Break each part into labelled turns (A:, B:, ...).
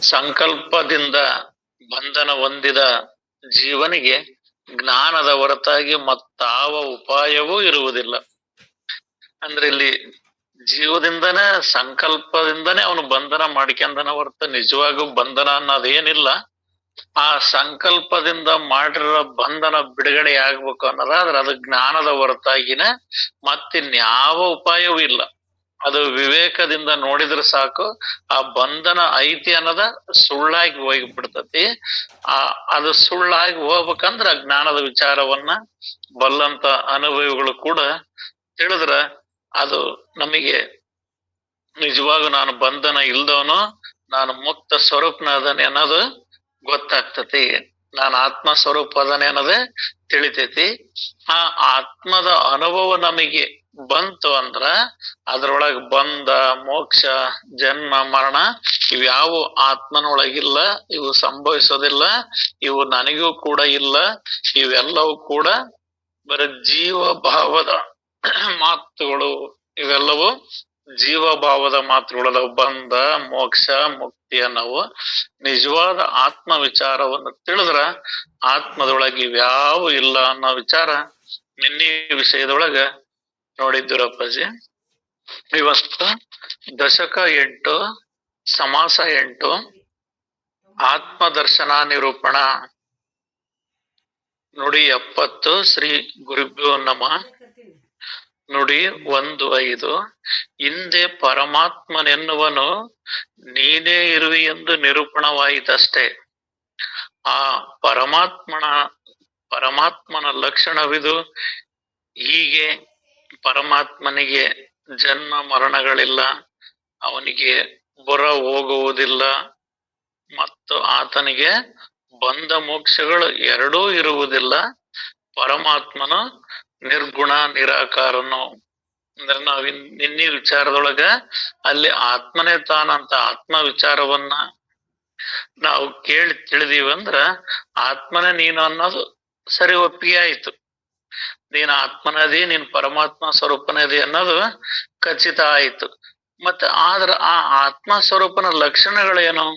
A: ಸಂಕಲ್ಪದಿಂದ ಬಂಧನ ಹೊಂದಿದ ಜೀವನಿಗೆ ಜ್ಞಾನದ ಹೊರತಾಗಿ ಮತ್ತಾವ ಉಪಾಯವೂ ಇರುವುದಿಲ್ಲ. ಅಂದ್ರೆ ಇಲ್ಲಿ ಜೀವದಿಂದನೇ ಸಂಕಲ್ಪದಿಂದನೇ ಅವನು ಬಂಧನ ಮಾಡ್ಕೊಂಡನ ಹೊರತು ನಿಜವಾಗೂ ಬಂಧನ ಅನ್ನೋದೇನಿಲ್ಲ. ಆ ಸಂಕಲ್ಪದಿಂದ ಮಾಡಿರೋ ಬಂಧನ ಬಿಡುಗಡೆ ಆಗ್ಬೇಕು ಅನ್ನೋದಾದ್ರೆ ಅದು ಜ್ಞಾನದ ಹೊರತಾಗಿನ ಮತ್ತಿನ್ಯಾವ ಉಪಾಯವೂ ಇಲ್ಲ. ಅದು ವಿವೇಕದಿಂದ ನೋಡಿದ್ರೆ ಸಾಕು, ಆ ಬಂಧನ ಐತಿ ಅನ್ನೋದ ಸುಳ್ಳಾಗಿ ಹೋಗ್ಬಿಡ್ತತಿ. ಅದು ಸುಳ್ಳಾಗಿ ಹೋಗ್ಬೇಕಂದ್ರ ಜ್ಞಾನದ ವಿಚಾರವನ್ನ ಬಲ್ಲಂತ ಅನುಭವಿಗಳು ಕೂಡ ತಿಳಿದ್ರ ಅದು ನಮಗೆ ನಿಜವಾಗೂ ನಾನು ಬಂಧನ ಇಲ್ದವನು, ನಾನು ಮುಕ್ತ ಸ್ವರೂಪನ ಅದನೆ ಅನ್ನೋದು ಗೊತ್ತಾಗ್ತತಿ. ನಾನು ಆತ್ಮ ಸ್ವರೂಪ ಅದನೆ ಅನ್ನೋದೇ ತಿಳಿತೈತಿ. ಆ ಆತ್ಮದ ಅನುಭವ ನಮಗೆ ಬಂತು ಅಂದ್ರ ಅದ್ರೊಳಗ ಬಂಧ ಮೋಕ್ಷ ಜನ್ಮ ಮರಣ ಇವ್ಯಾವು ಆತ್ಮನೊಳಗಿಲ್ಲ, ಇವು ಸಂಭವಿಸೋದಿಲ್ಲ, ಇವು ನನಗೂ ಕೂಡ ಇಲ್ಲ. ಇವೆಲ್ಲವೂ ಕೂಡ ಬರೀ ಜೀವ ಭಾವದ ಮಾತುಗಳು. ಇವೆಲ್ಲವೂ ಜೀವಭಾವದ ಮಾತುಗಳು. ಬಂಧ ಮೋಕ್ಷ ಮುಕ್ತಿ ಅನ್ನವು ನಿಜವಾದ ಆತ್ಮ ವಿಚಾರವನ್ನು ತಿಳಿದ್ರ ಆತ್ಮದೊಳಗೆ ಇವ್ಯಾವು ಇಲ್ಲ ಅನ್ನೋ ವಿಚಾರ ನಿನ್ನೆ ವಿಷಯದೊಳಗ ನೋಡಿದ್ದೀರಪ್ಪಾಜಿ. ಇವತ್ತು ದಶಕ 8 ಸಮಾಸ 8 ಆತ್ಮ ದರ್ಶನ ನಿರೂಪಣ ನುಡಿ 70 ಶ್ರೀ ಗುರುಭ್ಯೋ ನಮಃ. ನುಡಿ 1:5 ಹಿಂದೆ ಪರಮಾತ್ಮನೆನ್ನುವನು ನೀನೇ ಇರುವಿ ಎಂದು ನಿರೂಪಣವಾಯಿತಷ್ಟೇ. ಆ ಪರಮಾತ್ಮನ ಲಕ್ಷಣವಿದು. ಹೀಗೆ ಪರಮಾತ್ಮನಿಗೆ ಜನ್ಮ ಮರಣಗಳಿಲ್ಲ, ಅವನಿಗೆ ಬರ ಹೋಗುವುದಿಲ್ಲ, ಮತ್ತು ಆತನಿಗೆ ಬಂಧ ಮೋಕ್ಷಗಳು ಎರಡೂ ಇರುವುದಿಲ್ಲ. ಪರಮಾತ್ಮನು ನಿರ್ಗುಣ ನಿರಾಕಾರನು. ಅಂದ್ರೆ ನಾವ್ ನಿನ್ನೆ ವಿಚಾರದೊಳಗ ಅಲ್ಲಿ ಆತ್ಮನೇ ತಾನಂತ ಆತ್ಮ ವಿಚಾರವನ್ನ ನಾವು ಕೇಳಿ ತಿಳಿದೀವಂದ್ರ ಆತ್ಮನೇ ನೀನು ಅನ್ನೋದು ಸರಿ ಒಪ್ಪಿಗೆ ಆಯ್ತು. ನೀನ್ ಆತ್ಮನದಿ, ನೀನ್ ಪರಮಾತ್ಮ ಸ್ವರೂಪನದಿ ಅನ್ನೋದು ಖಚಿತ ಆಯ್ತು. ಮತ್ತೆ ಆದ್ರ ಆ ಆತ್ಮ ಸ್ವರೂಪನ ಲಕ್ಷಣಗಳೇನು,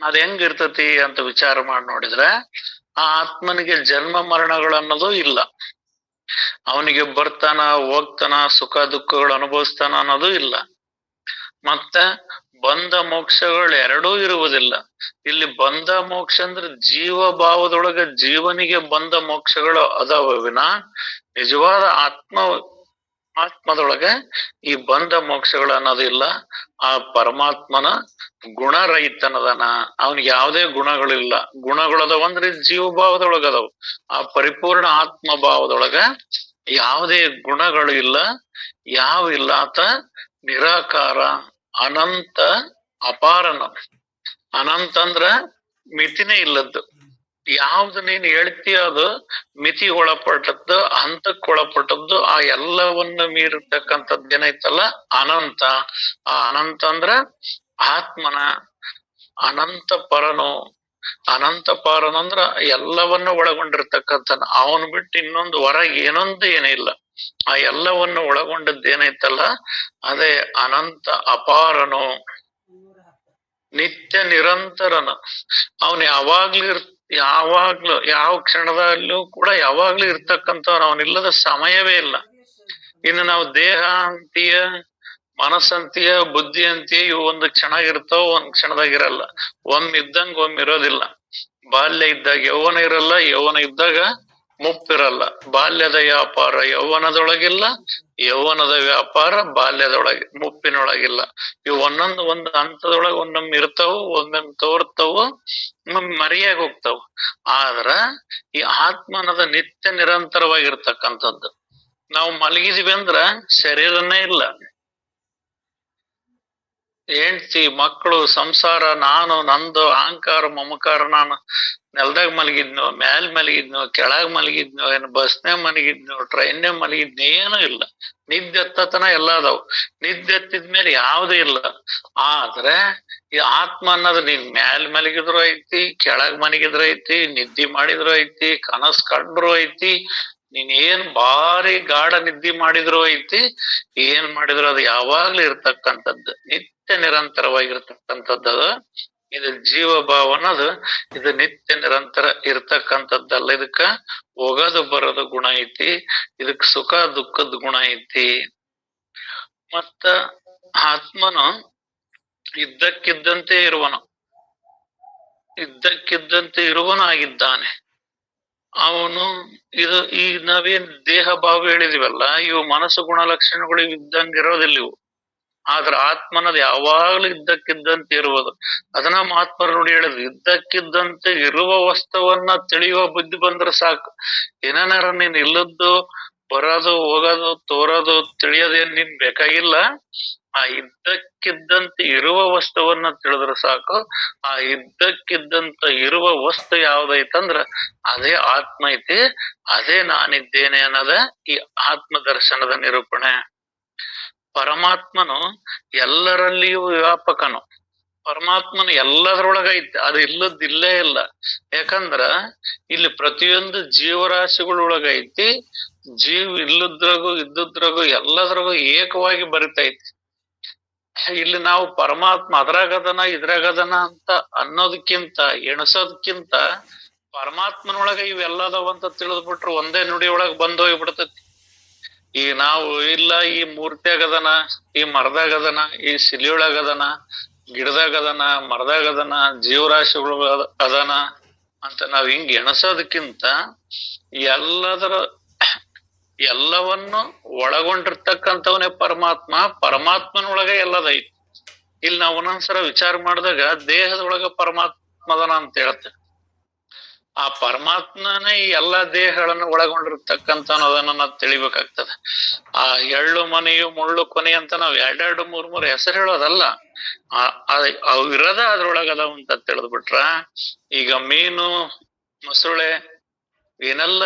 A: ಅದ್ ಹೆಂಗಿರ್ತತಿ ಅಂತ ವಿಚಾರ ಮಾಡಿ ನೋಡಿದ್ರೆ ಆ ಆತ್ಮನಿಗೆ ಜನ್ಮ ಮರಣಗಳು ಅನ್ನೋದು ಇಲ್ಲ. ಅವನಿಗೆ ಬರ್ತಾನ ಹೋಗ್ತಾನ, ಸುಖ ದುಃಖಗಳು ಅನುಭವಿಸ್ತಾನ ಅನ್ನೋದು ಇಲ್ಲ. ಮತ್ತೆ ಬಂಧ ಮೋಕ್ಷಗಳು ಎರಡೂ ಇರುವುದಿಲ್ಲ. ಇಲ್ಲಿ ಬಂಧ ಮೋಕ್ಷ ಅಂದ್ರೆ ಜೀವ ಭಾವದೊಳಗ ಜೀವನಿಗೆ ಬಂಧ ಮೋಕ್ಷಗಳು ಅದಾವ ವಿನ ನಿಜವಾದ ಆತ್ಮದೊಳಗೆ ಈ ಬಂಧ ಮೋಕ್ಷಗಳು ಅನ್ನೋದು ಇಲ್ಲ. ಆ ಪರಮಾತ್ಮನ ಗುಣರಹಿತನದನ, ಅವನಿಗೆ ಯಾವುದೇ ಗುಣಗಳಿಲ್ಲ. ಗುಣಗಳದವಂದ್ರೆ ಜೀವ ಭಾವದೊಳಗ ಅದಾವ. ಆ ಪರಿಪೂರ್ಣ ಆತ್ಮ ಭಾವದೊಳಗ ಯಾವುದೇ ಗುಣಗಳು ಇಲ್ಲ, ಯಾವ ಇಲ್ಲ. ಆತ ನಿರಾಕಾರ, ಅನಂತ, ಅಪಾರನ. ಅನಂತ ಅಂದ್ರ ಮಿತಿನೇ ಇಲ್ಲದ್ದು. ಯಾವ್ದು ನೀನ್ ಹೇಳ್ತೀಯ ಅದು ಮಿತಿ ಒಳಪಟ್ಟದ್ದು, ಹಂತಕ್ಕೆ ಒಳಪಟ್ಟದ್ದು. ಆ ಎಲ್ಲವನ್ನ ಮೀರಿರ್ತಕ್ಕಂಥದ್ದು ಏನೈತಲ್ಲ ಅನಂತ. ಆ ಅನಂತ ಅಂದ್ರ ಆತ್ಮನ ಅನಂತ ಪರನು. ಅನಂತ ಪಾರನಂದ್ರ ಎಲ್ಲವನ್ನು ಒಳಗೊಂಡಿರ್ತಕ್ಕಂಥ, ಅವನು ಬಿಟ್ಟು ಇನ್ನೊಂದು ಹೊರಗೆ ಏನೊಂದು ಏನಿಲ್ಲ. ಆ ಎಲ್ಲವನ್ನು ಒಳಗೊಂಡದ್ದು ಏನೈತಲ್ಲ ಅದೇ ಅನಂತ ಅಪಾರನು, ನಿತ್ಯ ನಿರಂತರನು. ಅವನು ಯಾವಾಗ್ಲೂ ಯಾವ ಕ್ಷಣದಲ್ಲೂ ಕೂಡ ಯಾವಾಗ್ಲೂ ಇರ್ತಕ್ಕಂಥವ್ನು. ಅವನಿಲ್ಲದ ಸಮಯವೇ ಇಲ್ಲ. ಇನ್ನು ನಾವು ದೇಹ ಅಂತೀಯ, ಮನಸ್ಸಂತೀಯ, ಬುದ್ಧಿ ಅಂತೀಯ, ಇವು ಒಂದು ಕ್ಷಣ ಇರ್ತಾವ, ಒಂದ್ ಕ್ಷಣದಾಗ ಇರಲ್ಲ. ಒಮ್ಮಿದ್ದಂಗ ಒಮ್ಮೆ ಇರೋದಿಲ್ಲ. ಬಾಲ್ಯ ಇದ್ದಾಗ ಯೌವನ ಇರಲ್ಲ, ಯೌವನ ಇದ್ದಾಗ ಮುಪ್ಪಿರಲ್ಲ. ಬಾಲ್ಯದ ವ್ಯಾಪಾರ ಯೌವನದೊಳಗಿಲ್ಲ, ಯೌವನದ ವ್ಯಾಪಾರ ಬಾಲ್ಯದೊಳಗೆ ಮುಪ್ಪಿನೊಳಗಿಲ್ಲ. ಇವು ಒಂದು ಹಂತದೊಳಗೆ ಒಂದೊಮ್ಮೆ ಇರ್ತಾವು, ಒಂದೊಮ್ಮೆ ತೋರ್ತಾವು, ಒಮ್ಮೊಮ್ಮೆ ಮರಿಯಾಗಿ ಹೋಗ್ತಾವ. ಆದ್ರ ಈ ಆತ್ಮನದ ನಿತ್ಯ ನಿರಂತರವಾಗಿರ್ತಕ್ಕಂಥದ್ದು. ನಾವು ಮಲಗಿದೀವಿ ಅಂದ್ರ ಶರೀರನೇ ಇಲ್ಲ. ಹೆಂಡ್ತಿ ಮಕ್ಕಳು ಸಂಸಾರ, ನಾನು ನಂದು ಅಹಂಕಾರ ಮಮಕಾರ. ನಾನು ನೆಲದಾಗ ಮಲಗಿದ್ನೋ, ಮ್ಯಾಲ್ ಮಲಗಿದ್ನೋ, ಕೆಳಗ್ ಮಲಗಿದ್ನೋ, ಏನು ಬಸ್ನೇ ಮಲಗಿದ್ನೋ, ಟ್ರೈನ್ನೇ ಮಲಗಿದ್ನೋ, ಏನೂ ಇಲ್ಲ. ನಿದ್ದೆ ಹತ್ತತನ ಎಲ್ಲ ಅದಾವ್. ನಿದ್ದೆ ಹತ್ತಿದ್ಮೇಲೆ ಯಾವ್ದು ಇಲ್ಲ. ಆದ್ರೆ ಈ ಆತ್ಮ ಅನ್ನೋದು ನೀನ್ ಮ್ಯಾಲ್ ಮಲಗಿದ್ರು ಐತಿ, ಕೆಳಗ್ ಮಲಗಿದ್ರು ಐತಿ, ನಿದ್ದೆ ಮಾಡಿದ್ರು ಐತಿ, ಕನಸ್ ಕಂಡ್ರು ಐತಿ, ನೀನ್ ಏನ್ ಭಾರಿ ಗಾಢ ನಿದ್ದೆ ಮಾಡಿದ್ರು ಐತಿ, ಏನ್ ಮಾಡಿದ್ರು ಅದು ಯಾವಾಗ್ಲೂ ಇರ್ತಕ್ಕಂಥದ್ದು, ನಿತ್ಯ ನಿರಂತರವಾಗಿರ್ತಕ್ಕಂಥದ್ದು ಅದು. ಇದು ಜೀವ ಭಾವ ಅನ್ನೋದು ಇದು ನಿತ್ಯ ನಿರಂತರ ಇರ್ತಕ್ಕಂಥದ್ದಲ್ಲ. ಇದಕ್ಕ ಹೋಗೋದು ಬರೋದು ಗುಣ ಐತಿ, ಇದಕ್ ಸುಖ ದುಃಖದ ಗುಣ ಐತಿ. ಮತ್ತ ಆತ್ಮನು ಇದ್ದಕ್ಕಿದ್ದಂತೆ ಇರುವನು, ಇದ್ದಕ್ಕಿದ್ದಂತೆ ಇರುವನು ಆಗಿದ್ದಾನೆ ಅವನು. ಇದು ಈ ನಾವೇನ್ ದೇಹ ಭಾವ ಹೇಳಿದಿವಲ್ಲ, ಇವು ಮನಸ್ಸು ಗುಣಲಕ್ಷಣಗಳು ಇದ್ದಂಗಿರೋದಿಲ್ಲ ಇವು. ಆದ್ರ ಆತ್ಮನದು ಯಾವಾಗ್ಲೂ ಇದ್ದಕ್ಕಿದ್ದಂತೆ ಇರುವುದು. ಅದನ್ನ ಮಹಾತ್ಮರು ನೋಡಿ ಹೇಳಿದ್ರು, ಇದ್ದಕ್ಕಿದ್ದಂತೆ ಇರುವ ವಸ್ತುವನ್ನ ತಿಳಿಯುವ ಬುದ್ಧಿ ಬಂದ್ರೆ ಸಾಕು. ಏನಾರ ನೀನ್ ಇಲ್ಲದ್ದು ಬರೋದು ಹೋಗೋದು ತೋರೋದು ತಿಳಿಯೋದೇನ್ ನಿನ್ ಬೇಕಾಗಿಲ್ಲ. ಆ ಇದ್ದಕ್ಕಿದ್ದಂತೆ ಇರುವ ವಸ್ತುವನ್ನ ತಿಳಿದ್ರೆ ಸಾಕು. ಆ ಇದ್ದಕ್ಕಿದ್ದಂತ ಇರುವ ವಸ್ತು ಯಾವ್ದೈತಂದ್ರ ಅದೇ ಆತ್ಮ ಐತಿ, ಅದೇ ನಾನಿದ್ದೇನೆ ಅನ್ನೋದ ಈ ಆತ್ಮ ದರ್ಶನದ ನಿರೂಪಣೆ. ಪರಮಾತ್ಮನು ಎಲ್ಲರಲ್ಲಿಯೂ ವ್ಯಾಪಕನು. ಪರಮಾತ್ಮನು ಎಲ್ಲದರೊಳಗ ಐತಿ, ಅದು ಇಲ್ಲದ್ ಇಲ್ಲೇ ಇಲ್ಲ. ಯಾಕಂದ್ರ ಇಲ್ಲಿ ಪ್ರತಿಯೊಂದು ಜೀವರಾಶಿಗಳೊಳಗ ಐತಿ. ಜೀವ ಇಲ್ಲದ್ರಾಗು ಇದ್ದದ್ರಾಗು ಎಲ್ಲದ್ರಾಗು ಏಕವಾಗಿ ಬರಿತೈತಿ. ಇಲ್ಲಿ ನಾವು ಪರಮಾತ್ಮ ಅದ್ರಾಗದನ ಇದ್ರಾಗದನ ಅಂತ ಅನ್ನೋದಕ್ಕಿಂತ ಎಣಸೋದಕ್ಕಿಂತ ಪರಮಾತ್ಮನೊಳಗ ಇವೆಲ್ಲದವಂತ ತಿಳಿದ್ಬಿಟ್ರು ಒಂದೇ ನುಡಿ ಒಳಗ್ ಬಂದೋಗ್ಬಿಡ್ತೈತಿ. ಈಗ ನಾವು ಇಲ್ಲ ಈ ಮೂರ್ತಿಯಾಗದನ, ಈ ಮರದಾಗದನ, ಈ ಶಿಲಿಯೊಳಗದನ, ಗಿಡದಾಗದನ, ಮರದಾಗದನ, ಜೀವರಾಶಿಗಳು ಅದನ ಅಂತ ನಾವ್ ಹಿಂಗ್ ಎಣಸೋದಕ್ಕಿಂತ ಎಲ್ಲವನ್ನು ಒಳಗೊಂಡಿರ್ತಕ್ಕಂಥವನೇ ಪರಮಾತ್ಮ. ಪರಮಾತ್ಮನೊಳಗ ಎಲ್ಲದೈತಿ. ಇಲ್ಲಿ ನಾವು ಒಂದೊಂದ್ಸಲ ವಿಚಾರ ಮಾಡಿದಾಗ ದೇಹದೊಳಗ ಪರಮಾತ್ಮದನ ಅಂತ ಹೇಳ್ತೇವೆ. ಆ ಪರಮಾತ್ಮನೇ ಈ ಎಲ್ಲಾ ದೇಹಗಳನ್ನು ಒಳಗೊಂಡಿರ್ತಕ್ಕಂಥವನ್ನ ನಾವು ತಿಳಿಬೇಕಾಗ್ತದೆ. ಆ ಎಳ್ಳು ಮನೆಯು ಮುಳ್ಳು ಕೊನೆ ಅಂತ ನಾವ್ ಎರಡೆರಡು ಮೂರ್ ಹೆಸರು ಹೇಳೋದಲ್ಲ, ಅವು ಇರೋದ ಅದ್ರೊಳಗದವ ಅಂತ ತಿಳಿದ್ಬಿಟ್ರ. ಈಗ ಮೀನು, ಮೊಸಳೆ, ಏನೆಲ್ಲ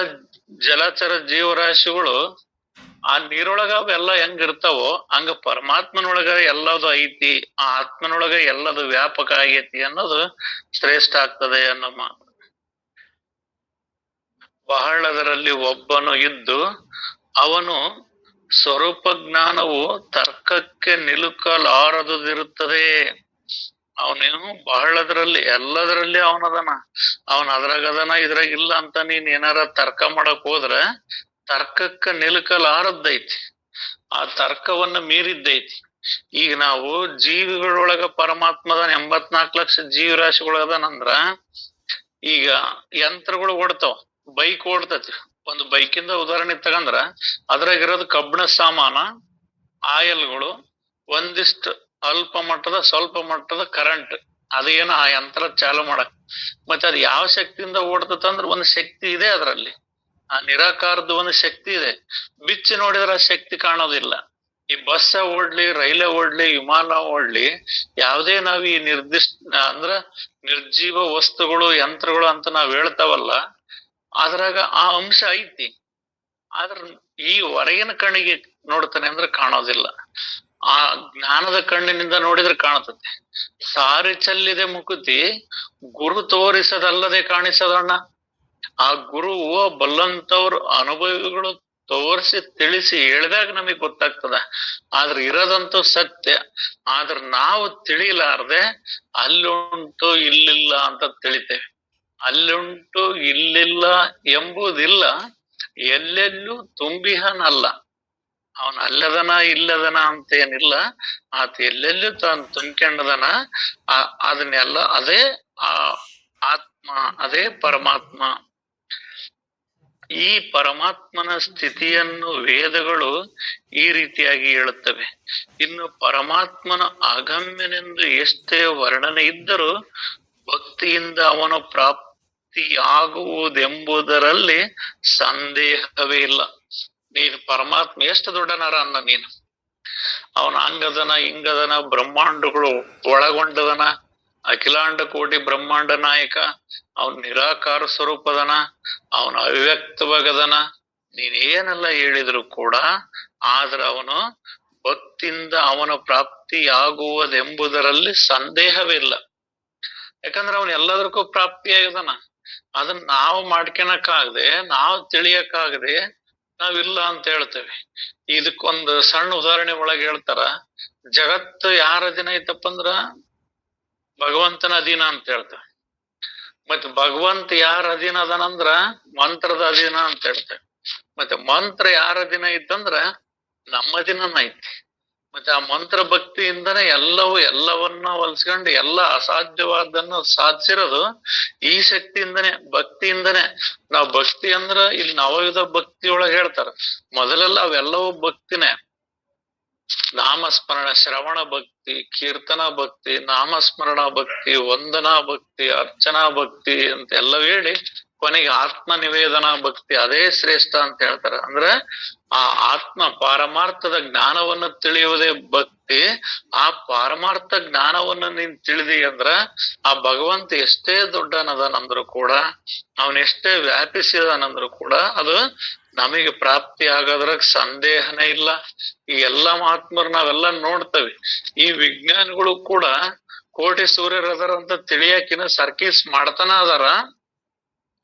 A: ಜಲಚರ ಜೀವರಾಶಿಗಳು ಆ ನೀರೊಳಗ ಅವೆಲ್ಲ ಹೆಂಗಿರ್ತಾವೋ ಹಂಗ ಪರಮಾತ್ಮನೊಳಗ ಎಲ್ಲದು ಐತಿ. ಆ ಆತ್ಮನೊಳಗ ಎಲ್ಲದು ವ್ಯಾಪಕ ಆಗೈತಿ ಅನ್ನೋದು ಶ್ರೇಷ್ಠ ಆಗ್ತದೆ ಅನ್ನೋ ಮಾತು. ಬಹಳದರಲ್ಲಿ ಒಬ್ಬನು ಇದ್ದು ಅವನು ಸ್ವರೂಪ ಜ್ಞಾನವು ತರ್ಕಕ್ಕೆ ನಿಲುಕಲಾರದುದಿರುತ್ತದೆ. ಅವನೇನು ಬಹಳದ್ರಲ್ಲಿ ಎಲ್ಲದರಲ್ಲಿ ಅವನದನ, ಅವನ್ ಅದ್ರಾಗದನ ಇದ್ರಾಗಿಲ್ಲ ಅಂತ ನೀನ್ ಏನಾರ ತರ್ಕ ಮಾಡಕ್ ಹೋದ್ರ ತರ್ಕಕ್ಕ ನಿಲುಕಲಾರದ್ದೈತಿ, ಆ ತರ್ಕವನ್ನ ಮೀರಿದ್ದೈತಿ. ಈಗ ನಾವು ಜೀವಿಗಳೊಳಗ ಪರಮಾತ್ಮದ 84 ಲಕ್ಷ ಜೀವರಾಶಿಗಳದನಂದ್ರ, ಈಗ ಯಂತ್ರಗಳು ಓಡ್ತಾವ, ಬೈಕ್ ಓಡ್ತತಿ. ಒಂದು ಬೈಕಿಂದ ಉದಾಹರಣೆ ತಗಂದ್ರ ಅದ್ರಾಗಿರೋದು ಕಬ್ಬಿಣ ಸಾಮಾನ, ಆಯಲ್ಗಳು, ಒಂದಿಷ್ಟು ಅಲ್ಪ ಮಟ್ಟದ ಸ್ವಲ್ಪ ಮಟ್ಟದ ಕರೆಂಟ್, ಅದೇನು ಆ ಯಂತ್ರ ಚಾಲು ಮಾಡಕ್. ಮತ್ತೆ ಅದ್ ಯಾವ ಶಕ್ತಿಯಿಂದ ಓಡ್ತದಂದ್ರ ಒಂದು ಶಕ್ತಿ ಇದೆ ಅದ್ರಲ್ಲಿ, ಆ ನಿರಾಕಾರದ ಒಂದು ಶಕ್ತಿ ಇದೆ. ಬಿಚ್ಚಿ ನೋಡಿದ್ರೆ ಆ ಶಕ್ತಿ ಕಾಣೋದಿಲ್ಲ. ಈ ಬಸ್ ಓಡ್ಲಿ, ರೈಲೇ ಓಡ್ಲಿ, ವಿಮಾನ ಓಡ್ಲಿ, ಯಾವ್ದೇ ನಾವ್ ಈ ಅಂದ್ರ ನಿರ್ಜೀವ ವಸ್ತುಗಳು ಯಂತ್ರಗಳು ಅಂತ ನಾವ್ ಹೇಳ್ತಾವಲ್ಲ, ಅದ್ರಾಗ ಆ ಅಂಶ ಐತಿ. ಆದ್ರ ಈ ಹೊರಗಿನ ಕಣ್ಣಿಗೆ ನೋಡ್ತಾನೆ ಅಂದ್ರೆ ಕಾಣೋದಿಲ್ಲ. ಆ ಜ್ಞಾನದ ಕಣ್ಣಿನಿಂದ ನೋಡಿದ್ರೆ ಕಾಣುತ್ತದೆ. ಸಾರಿ ಚೆಲ್ಲಿದೆ ಮುಕುತಿ ಗುರು ತೋರಿಸದಲ್ಲದೆ ಕಾಣಿಸದಣ್ಣ. ಆ ಗುರು ಬಲ್ಲಂತವ್ರು ಅನುಭವಿಗಳು ತೋರಿಸಿ ತಿಳಿಸಿ ಹೇಳಿದಾಗ ನಮಗ್ ಗೊತ್ತಾಗ್ತದ. ಆದ್ರೆ ಇರೋದಂತೂ ಸತ್ಯ. ಆದ್ರ ನಾವು ತಿಳಿಲಾರ್ದೆ ಅಲ್ಲುಂಟು ಇಲ್ಲಿಲ್ಲ ಅಂತ ತಿಳಿತೇವೆ. ಅಲ್ಲುಂಟು ಇಲ್ಲಿಲ್ಲ ಎಂಬುದಿಲ್ಲ, ಎಲ್ಲೆಲ್ಲೂ ತುಂಬಿಹನಲ್ಲ. ಅವನ್ ಅಲ್ಲದನ ಇಲ್ಲದನ ಅಂತ ಏನಿಲ್ಲ, ಆತ ಎಲ್ಲೆಲ್ಲೂ ತಾನು ತುಂಬ್ಕೊಂಡದನ. ಅದನ್ನೆಲ್ಲ ಅದೇ ಆ ಆತ್ಮ, ಅದೇ ಪರಮಾತ್ಮ. ಈ ಪರಮಾತ್ಮನ ಸ್ಥಿತಿಯನ್ನು ವೇದಗಳು ಈ ರೀತಿಯಾಗಿ ಹೇಳುತ್ತವೆ. ಇನ್ನು ಪರಮಾತ್ಮನ ಅಗಮ್ಯನೆಂದು ಎಷ್ಟೇ ವರ್ಣನೆ ಇದ್ದರೂ ಭಕ್ತಿಯಿಂದ ಅವನ ಪ್ರಾಪ್ತಿಯಾಗುವುದೆಂಬುದರಲ್ಲಿ ಸಂದೇಹವೇ ಇಲ್ಲ. ನೀನು ಪರಮಾತ್ಮ ಎಷ್ಟು ದೊಡ್ಡನರ ಅನ್ನ ನೀನು. ಅವನ ಅಂಗದನ ಹಿಂಗದನ, ಬ್ರಹ್ಮಾಂಡಗಳು ಒಳಗೊಂಡದನ, ಅಖಿಲಾಂಡ ಕೋಟಿ ಬ್ರಹ್ಮಾಂಡ ನಾಯಕ. ಅವನ್ ನಿರಾಕಾರ ಸ್ವರೂಪದನ, ಅವನ ಅವ್ಯಕ್ತವಾಗದನ. ನೀನ್ ಏನೆಲ್ಲ ಹೇಳಿದ್ರು ಕೂಡ ಆದ್ರ ಅವನು ಭಕ್ತಿಯಿಂದ ಅವನ ಪ್ರಾಪ್ತಿಯಾಗುವುದೆಂಬುದರಲ್ಲಿ ಸಂದೇಹವಿಲ್ಲ. ಯಾಕಂದ್ರೆ ಅವನ್ ಎಲ್ಲದಕ್ಕೂ ಪ್ರಾಪ್ತಿಯಾಗದನ. ಅದನ್ನ ನಾವು ಮಾಡ್ಕೊಳಕ್ಕಾಗದೆ, ನಾವು ತಿಳಿಯಕ್ಕಾಗದೆ ನಾವಿಲ್ಲ ಅಂತ ಹೇಳ್ತೇವೆ. ಇದಕ್ಕೊಂದು ಸಣ್ಣ ಉದಾಹರಣೆ ಒಳಗೆ ಹೇಳ್ತಾರ, ಜಗತ್ತು ಯಾರ ಅಧೀನ ಐತಪ್ಪ ಅಂದ್ರ ಭಗವಂತನ ಅಧೀನ ಅಂತ ಹೇಳ್ತೇವೆ. ಮತ್ತೆ ಭಗವಂತ ಯಾರ ಅಧೀನ ಅದನಂದ್ರ ಮಂತ್ರದ ಅಧೀನ ಅಂತ ಹೇಳ್ತೇವೆ. ಮತ್ತೆ ಮಂತ್ರ ಯಾರ ಅಧೀನ ಐತಂದ್ರ ನಮ್ಮ ಅಧೀನನ ಐತಿ. ಮತ್ತೆ ಆ ಮಂತ್ರ ಭಕ್ತಿಯಿಂದನೇ ಎಲ್ಲವನ್ನ ಹೊಲ್ಸ್ಕೊಂಡು ಎಲ್ಲ ಅಸಾಧ್ಯವಾದನ್ನು ಸಾಧಿಸಿರೋದು ಈ ಶಕ್ತಿಯಿಂದನೇ, ಭಕ್ತಿಯಿಂದನೇ. ನಾವ್ ಭಕ್ತಿ ಅಂದ್ರ ಇಲ್ಲಿ ನವಯುಧ ಭಕ್ತಿ ಒಳಗೆ ಹೇಳ್ತಾರ, ಮೊದಲೆಲ್ಲ ಅವೆಲ್ಲವೂ ಭಕ್ತಿನೇ. ನಾಮಸ್ಮರಣ, ಶ್ರವಣ ಭಕ್ತಿ, ಕೀರ್ತನಾ ಭಕ್ತಿ, ನಾಮಸ್ಮರಣ ಭಕ್ತಿ, ವಂದನಾ ಭಕ್ತಿ, ಅರ್ಚನಾ ಭಕ್ತಿ ಅಂತ ಎಲ್ಲ ಹೇಳಿ ಕೊನೆಗೆ ಆತ್ಮ ನಿವೇದನಾ ಭಕ್ತಿ ಅದೇ ಶ್ರೇಷ್ಠ ಅಂತ ಹೇಳ್ತಾರ. ಅಂದ್ರೆ ಆ ಆತ್ಮ ಪಾರಮಾರ್ಥದ ಜ್ಞಾನವನ್ನು ತಿಳಿಯುವುದೇ ಭಕ್ತಿ. ಆ ಪಾರಮಾರ್ಥ ಜ್ಞಾನವನ್ನು ನೀನ್ ತಿಳಿದಿ ಅಂದ್ರ ಆ ಭಗವಂತ ಎಷ್ಟೇ ದೊಡ್ಡನದನಂದ್ರು ಕೂಡ, ಅವನೆಷ್ಟೇ ವ್ಯಾಪಿಸಿದನಂದ್ರು ಕೂಡ ಅದು ನಮಗೆ ಪ್ರಾಪ್ತಿ ಆಗೋದ್ರಾಗ ಸಂದೇಹನೇ ಇಲ್ಲ. ಈ ಎಲ್ಲಾ ಮಹಾತ್ಮರು ನಾವೆಲ್ಲ ನೋಡ್ತೇವೆ. ಈ ವಿಜ್ಞಾನಿಗಳು ಕೂಡ ಕೋಟಿ ಸೂರ್ಯರು ಅದಾರ ಅಂತ ತಿಳಿಯಾಕಿನ ಸರ್ಕೀಸ್ ಮಾಡ್ತಾನ ಅದಾರ.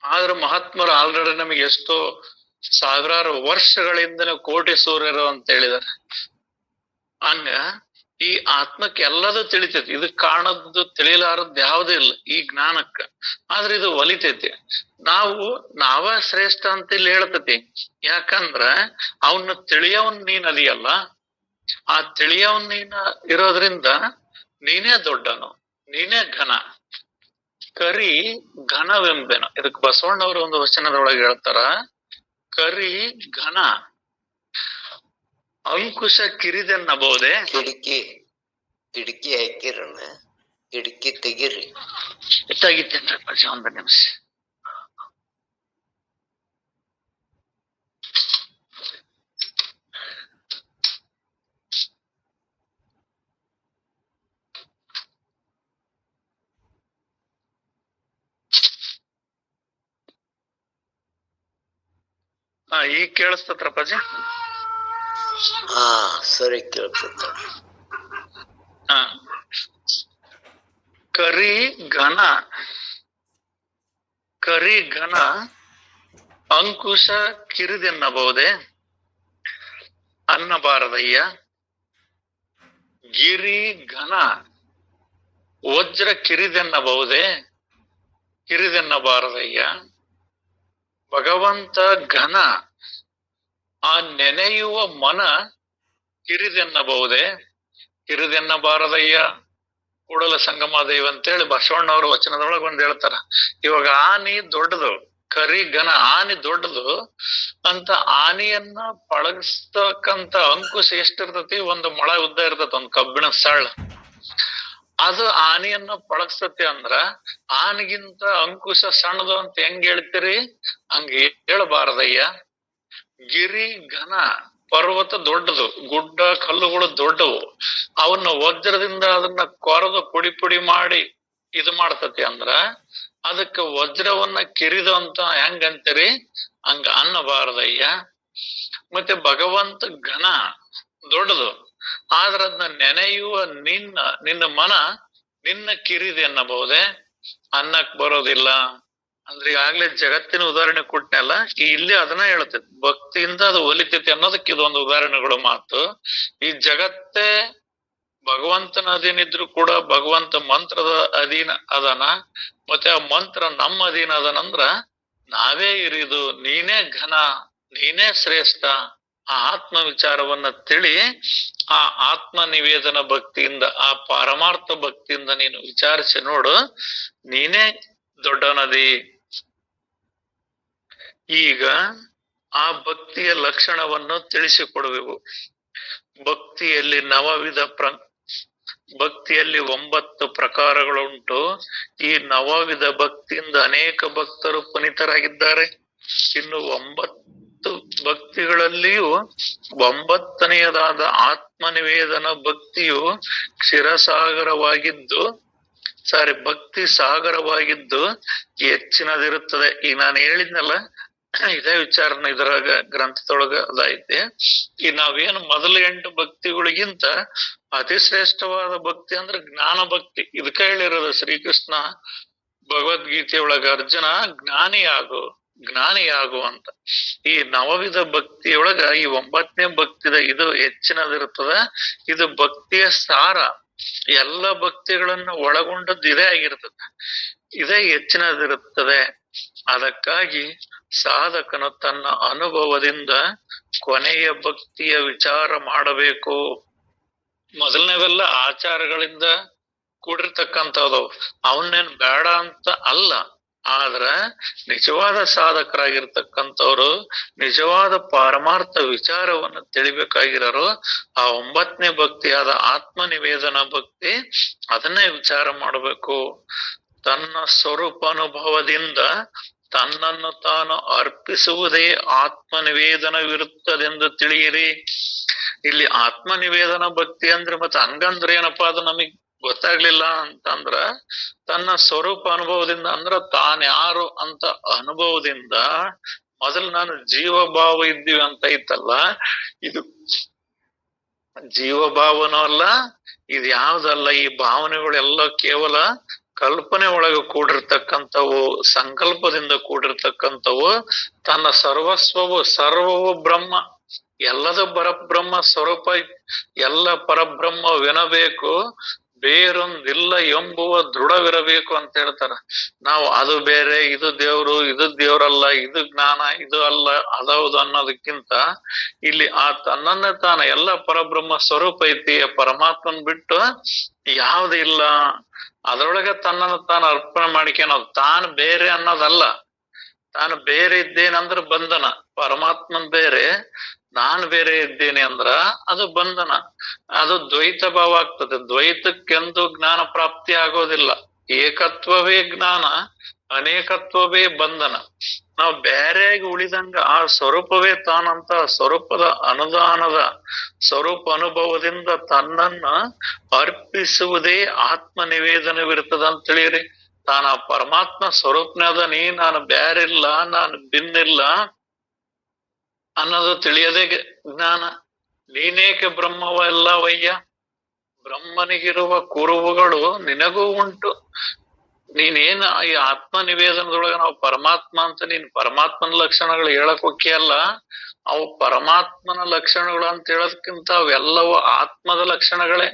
A: ಆದ್ರ ಮಹಾತ್ಮರು ಆಲ್ರೆಡಿ ನಮಗೆ ಎಷ್ಟೋ ಸಾವಿರಾರು ವರ್ಷಗಳಿಂದಲೇ ಕೋಟಿ ಸೂರ್ಯರು ಅಂತ ಹೇಳಿದಾರೆ. ಹಂಗ ಈ ಆತ್ಮಕ್ಕೆ ಎಲ್ಲದೂ ತಿಳಿತೈತಿ. ಇದಕ್ ಕಾಣದ್ದು ತಿಳಿಲಾರದ್ದು ಯಾವುದೂ ಇಲ್ಲ ಈ ಜ್ಞಾನಕ್ಕ. ಆದ್ರೆ ಇದು ಒಲಿತೈತಿ. ನಾವ ಶ್ರೇಷ್ಠ ಅಂತ ಇಲ್ಲಿ ಹೇಳ್ತತಿ. ಯಾಕಂದ್ರ ಅವನ್ನ ತಿಳಿಯವನ್ ನೀನ್ ಅದಿಯಲ್ಲ. ಆ ತಿಳಿಯವನ್ ನೀನ್ ಇರೋದ್ರಿಂದ ನೀನೇ ದೊಡ್ಡನು, ನೀನೇ ಘನ. ಕರಿ ಘನವೆಂಬೆನು. ಇದಕ್ ಬಸವಣ್ಣವರು ಒಂದು ವಚನದೊಳಗೆ ಹೇಳ್ತಾರ, ಕರಿ ಘನ ಅಂಕುಶ ಕಿರಿದೆನ್ನಬಹುದೇ.
B: ಕಿಟಕಿ ಹಾಕಿರಣ, ಕಿಟಕಿ ತೆಗಿರಿ.
A: ತೆಗಿತೇನ್ರಿ ಒಂದು ನಿಮಿಷ. ಈಗ ಕೇಳಿಸ್ತತ್ರಪ್ಪಾಜಿ?
B: ಹಾ ಸರಿ, ಕೇಳ್ತ.
A: ಕರಿ ಘನ ಅಂಕುಶ ಕಿರಿದೆನ್ನಬಹುದೇ ಅನ್ನಬಾರದಯ್ಯ. ಗಿರಿ ಘನ ವಜ್ರ ಕಿರಿದೆನ್ನಬಹುದೇ ಕಿರಿದೆನ್ನಬಾರದಯ್ಯ. ಭಗವಂತ ಘನ ಆ ನೆನೆಯುವ ಮನ ಕಿರಿದೆನ್ನಬಹುದೇ ಕಿರಿದೆನ್ನಬಾರದಯ್ಯ. ಕೂಡಲ ಸಂಗಮ ದೈವ ಅಂತೇಳಿ ಬಸವಣ್ಣವ್ರ ವಚನದೊಳಗೆ ಒಂದ್ ಹೇಳ್ತಾರ. ಇವಾಗ ಆನಿ ದೊಡ್ಡದು, ಕರಿ ಘನ ಆನಿ ದೊಡ್ಡದು ಅಂತ ಆನಿಯನ್ನ ಪಳಗಿಸ್ತಕ್ಕಂತ ಅಂಕುಶ ಎಷ್ಟಿರ್ತತಿ? ಒಂದು ಮೊಳ ಉದ್ದ ಇರ್ತತಿ, ಒಂದ್ ಕಬ್ಬಿಣ ಸಳ್ಳ. ಅದು ಆನಿಯನ್ನ ಪಳಗಿಸ್ತತಿ ಅಂದ್ರ ಆನಿಗಿಂತ ಅಂಕುಶ ಸಣ್ಣದು ಅಂತ ಹೆಂಗ್ ಹೇಳ್ತೀರಿ? ಹಂಗ ಹೇಳಬಾರದಯ್ಯ. ಗಿರಿ ಘನ ಪರ್ವತ ದೊಡ್ಡದು, ಗುಡ್ಡ ಕಲ್ಲುಗಳು ದೊಡ್ಡವು. ಅವನ್ನ ವಜ್ರದಿಂದ ಅದನ್ನ ಕೊರೆದು ಪುಡಿ ಪುಡಿ ಮಾಡಿ ಇದು ಮಾಡ್ತತಿ ಅಂದ್ರ ಅದಕ್ಕ ವಜ್ರವನ್ನ ಕಿರಿದು ಅಂತ ಹೆಂಗಂತೀರಿ? ಹಂಗ ಅನ್ನಬಾರದಯ್ಯ. ಮತ್ತೆ ಭಗವಂತ ಘನ ದೊಡ್ಡದು, ಆದ್ರ ಅದನ್ನ ನೆನೆಯುವ ನಿನ್ನ ಮನ ನಿನ್ನ ಕಿರಿದೆ ಅನ್ನಬಹುದೇ? ಅನ್ನಕ್ ಬರೋದಿಲ್ಲ. ಅಂದ್ರೆ ಈಗಾಗ್ಲೇ ಜಗತ್ತಿನ ಉದಾಹರಣೆ ಕೊಟ್ಟನಲ್ಲ, ಇಲ್ಲಿ ಅದನ್ನ ಹೇಳ್ತೈತಿ. ಭಕ್ತಿಯಿಂದ ಅದು ಒಲಿತೈತಿ ಅನ್ನೋದಕ್ಕೆ ಇದೊಂದು ಉದಾಹರಣೆಗಳು ಮಾತು. ಈ ಜಗತ್ತೇ ಭಗವಂತನ ಅಧೀನ ಇದ್ರು ಕೂಡ ಭಗವಂತ ಮಂತ್ರದ ಅಧೀನ ಅದನ. ಮತ್ತೆ ಆ ಮಂತ್ರ ನಮ್ಮ ಅಧೀನ ಅದನಂದ್ರ ನಾವೇ ಇರಿದು, ನೀನೇ ಘನ, ನೀನೇ ಶ್ರೇಷ್ಠ. ಆ ಆತ್ಮ ವಿಚಾರವನ್ನ ತಿಳಿ ಆ ಆತ್ಮ ನಿವೇದನ ಭಕ್ತಿಯಿಂದ, ಆ ಪಾರಮಾರ್ಥ ಭಕ್ತಿಯಿಂದ ನೀನು ವಿಚಾರಿಸಿ ನೋಡು, ನೀನೇ ದೊಡ್ಡನದಿ. ಈಗ ಆ ಭಕ್ತಿಯ ಲಕ್ಷಣವನ್ನು ತಿಳಿಸಿಕೊಡುವೆವು. ಭಕ್ತಿಯಲ್ಲಿ ಭಕ್ತಿಯಲ್ಲಿ 9 ಪ್ರಕಾರಗಳುಂಟು. ಈ ನವವಿಧ ಭಕ್ತಿಯಿಂದ ಅನೇಕ ಭಕ್ತರು ಪುನೀತರಾಗಿದ್ದಾರೆ. ಇನ್ನು 9 ಭಕ್ತಿಗಳಲ್ಲಿಯೂ 9ನೆಯದಾದ ಆತ್ಮನಿವೇದನ ಭಕ್ತಿಯು ಕ್ಷೀರಸಾಗರವಾಗಿದ್ದು ಭಕ್ತಿ ಸಾಗರವಾಗಿದ್ದು ಹೆಚ್ಚಿನದಿರುತ್ತದೆ. ಈಗ ನಾನು ಹೇಳಿದ್ನಲ್ಲ, ಇದೇ ವಿಚಾರನ ಇದ್ರಾಗ ಗ್ರಂಥದೊಳಗ ಅದೈತೆ. ಈ ನಾವೇನು ಮೊದಲು 8 ಭಕ್ತಿಗಳಿಗಿಂತ ಅತಿ ಶ್ರೇಷ್ಠವಾದ ಭಕ್ತಿ ಅಂದ್ರೆ ಜ್ಞಾನ ಭಕ್ತಿ. ಇದಕ್ಕ ಹೇಳಿರೋದು ಶ್ರೀಕೃಷ್ಣ ಭಗವದ್ಗೀತೆಯೊಳಗ ಅರ್ಜುನ ಜ್ಞಾನಿಯಾಗು ಅಂತ. ಈ ನವವಿಧ ಭಕ್ತಿಯೊಳಗ ಈ 9ನೇ ಭಕ್ತಿದ ಇದು ಹೆಚ್ಚಿನದಿರ್ತದ. ಇದು ಭಕ್ತಿಯ ಸಾರ. ಎಲ್ಲ ಭಕ್ತಿಗಳನ್ನು ಒಳಗೊಂಡದ್ದು ಇದೇ ಆಗಿರ್ತದೆ, ಇದೇ ಹೆಚ್ಚಿನದಿರುತ್ತದೆ. ಅದಕ್ಕಾಗಿ ಸಾಧಕನು ತನ್ನ ಅನುಭವದಿಂದ ಕೊನೆಯ ಭಕ್ತಿಯ ವಿಚಾರ ಮಾಡಬೇಕು. ಮೊದಲನೇವೆಲ್ಲ ಆಚಾರಗಳಿಂದ ಕೂಡಿರ್ತಕ್ಕಂಥದ್ದು, ಅವನ್ನೇನ್ ಬೇಡ ಅಂತ ಅಲ್ಲ. ಆದ್ರ ನಿಜವಾದ ಸಾಧಕರಾಗಿರ್ತಕ್ಕಂಥವ್ರು ನಿಜವಾದ ಪಾರಮಾರ್ಥ ವಿಚಾರವನ್ನು ತಿಳಿಬೇಕಾಗಿರೋರು ಆ 9ನೇ ಭಕ್ತಿಯಾದ ಆತ್ಮ ನಿವೇದನ ಭಕ್ತಿ, ಅದನ್ನೇ ವಿಚಾರ ಮಾಡಬೇಕು. ತನ್ನ ಸ್ವರೂಪ ಅನುಭವದಿಂದ ತನ್ನನ್ನು ತಾನು ಅರ್ಪಿಸುವುದೇ ಆತ್ಮ ನಿವೇದನವಿರುತ್ತದೆಂದು ತಿಳಿಯಿರಿ. ಇಲ್ಲಿ ಆತ್ಮ ನಿವೇದನ ಭಕ್ತಿ ಅಂದ್ರೆ ಮತ್ತೆ ಹಂಗಂದ್ರೆ ಏನಪ್ಪಾ, ಅದು ನಮಗ್ ಗೊತ್ತಾಗ್ಲಿಲ್ಲ ಅಂತಂದ್ರ, ತನ್ನ ಸ್ವರೂಪ ಅನುಭವದಿಂದ ಅಂದ್ರ ತಾನ್ಯಾರು ಅಂತ ಅನುಭವದಿಂದ ಮೊದಲು ನಾನು ಜೀವಭಾವ ಇದ್ದೀವಿ ಅಂತ ಐತಲ್ಲ, ಇದು ಜೀವಭಾವನೂ ಅಲ್ಲ, ಇದು ಯಾವ್ದಲ್ಲ. ಈ ಭಾವನೆಗಳೆಲ್ಲ ಕೇವಲ ಕಲ್ಪನೆ ಒಳಗೆ ಕೂಡಿರ್ತಕ್ಕಂಥವು, ಸಂಕಲ್ಪದಿಂದ ಕೂಡಿರ್ತಕ್ಕಂಥವು. ತನ್ನ ಸರ್ವವು ಬ್ರಹ್ಮ, ಎಲ್ಲದ ಪರಬ್ರಹ್ಮ ಸ್ವರೂಪ, ಎಲ್ಲ ಪರಬ್ರಹ್ಮವೆನಬೇಕು, ಬೇರೊಂದಿಲ್ಲ ಎಂಬುವ ದೃಢವಿರಬೇಕು ಅಂತ ಹೇಳ್ತಾರ. ನಾವು ಅದು ಬೇರೆ, ಇದು ದೇವ್ರು, ಇದು ದೇವ್ರಲ್ಲ, ಇದು ಜ್ಞಾನ, ಇದು ಅಲ್ಲ, ಅದೌದು ಅನ್ನೋದಕ್ಕಿಂತ ಇಲ್ಲಿ ಆ ತನ್ನನ್ನೇ ತಾನ ಎಲ್ಲ ಪರಬ್ರಹ್ಮ ಸ್ವರೂಪ ಐತಿ, ಪರಮಾತ್ಮನ್ ಬಿಟ್ಟು ಯಾವ್ದು ಇಲ್ಲ. ಅದ್ರೊಳಗೆ ತನ್ನನ್ನು ತಾನು ಅರ್ಪಣೆ ಮಾಡಿಕೊಳ್ಳೋದು. ತಾನು ಬೇರೆ ಅನ್ನೋದಲ್ಲ. ತಾನು ಬೇರೆ ಇದ್ದೇನಂದ್ರ ಬಂಧನ, ಪರಮಾತ್ಮನ್ ಬೇರೆ, ನಾನು ಬೇರೆ ಇದ್ದೇನೆ ಅಂದ್ರ ಅದು ಬಂಧನ, ಅದು ದ್ವೈತ ಭಾವ ಆಗ್ತದೆ. ದ್ವೈತಕ್ಕೆಂದು ಜ್ಞಾನ ಪ್ರಾಪ್ತಿ ಆಗೋದಿಲ್ಲ. ಏಕತ್ವವೇ ಜ್ಞಾನ, ಅನೇಕತ್ವವೇ ಬಂಧನ. ನಾವು ಬೇರೆಯಾಗಿ ಉಳಿದಂಗ ಆ ಸ್ವರೂಪವೇ ತಾನಂತ ಸ್ವರೂಪದ ಅನುದಾನದ ಸ್ವರೂಪ ಅನುಭವದಿಂದ ತನ್ನನ್ನ ಅರ್ಪಿಸುವುದೇ ಆತ್ಮ ನಿವೇದನವಿರ್ತದ ಅಂತ ತಿಳಿಯಿರಿ. ತಾನ ಪರಮಾತ್ಮ ಸ್ವರೂಪನಾದ ನಾನು ಬ್ಯಾರಿಲ್ಲ, ನಾನು ಭಿನ್ನಿಲ್ಲ ಅನ್ನೋದು ತಿಳಿಯದೆ ಜ್ಞಾನ. ನೀನೇಕೆ ಬ್ರಹ್ಮವಲ್ಲವಯ್ಯ, ಬ್ರಹ್ಮನಿಗಿರುವ ಕುರುಹುಗಳು ನಿನಗೂ ಉಂಟು. ನೀನೇನ ಈ ಆತ್ಮ ನಿವೇದನದೊಳಗ ನಾವು ಪರಮಾತ್ಮ ಅಂತ ನೀನ್ ಪರಮಾತ್ಮನ ಲಕ್ಷಣಗಳು ಹೇಳಕ್ ಹೋಗ್ಯಲ್ಲ, ಅವು ಪರಮಾತ್ಮನ ಲಕ್ಷಣಗಳು ಅಂತ ಹೇಳೋದಕ್ಕಿಂತ ಅವೆಲ್ಲವೂ ಆತ್ಮದ ಲಕ್ಷಣಗಳೇ.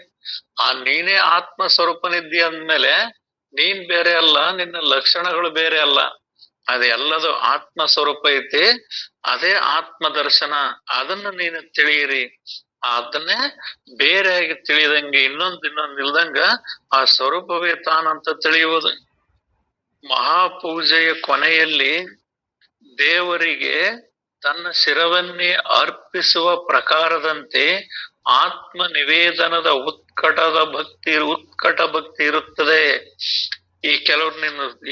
A: ಆ ನೀನೇ ಆತ್ಮ ಸ್ವರೂಪನಿದ್ದಿ ಅಂದ್ಮೇಲೆ ನೀನ್ ಬೇರೆ ಅಲ್ಲ, ನಿನ್ನ ಲಕ್ಷಣಗಳು ಬೇರೆ ಅಲ್ಲ. ಅದೆಲ್ಲದು ಆತ್ಮ ಸ್ವರೂಪ ಐತಿ, ಅದೇ ಆತ್ಮ ದರ್ಶನ. ಅದನ್ನ ನೀನು ತಿಳಿಯಿರಿ. ಅದನ್ನೇ ಬೇರೆಯಾಗಿ ತಿಳಿದಂಗೆ ಇನ್ನೊಂದ್ ಇಲ್ದಂಗ ಆ ಸ್ವರೂಪವೇ ತಾನಂತ ತಿಳಿಯುವುದು. ಮಹಾಪೂಜೆಯ ಕೊನೆಯಲ್ಲಿ ದೇವರಿಗೆ ತನ್ನ ಶಿರವನ್ನೇ ಅರ್ಪಿಸುವ ಪ್ರಕಾರದಂತೆ ಆತ್ಮ ನಿವೇದನದ ಉತ್ಕಟ ಭಕ್ತಿ ಇರುತ್ತದೆ. ಈ ಕೆಲವ್ರು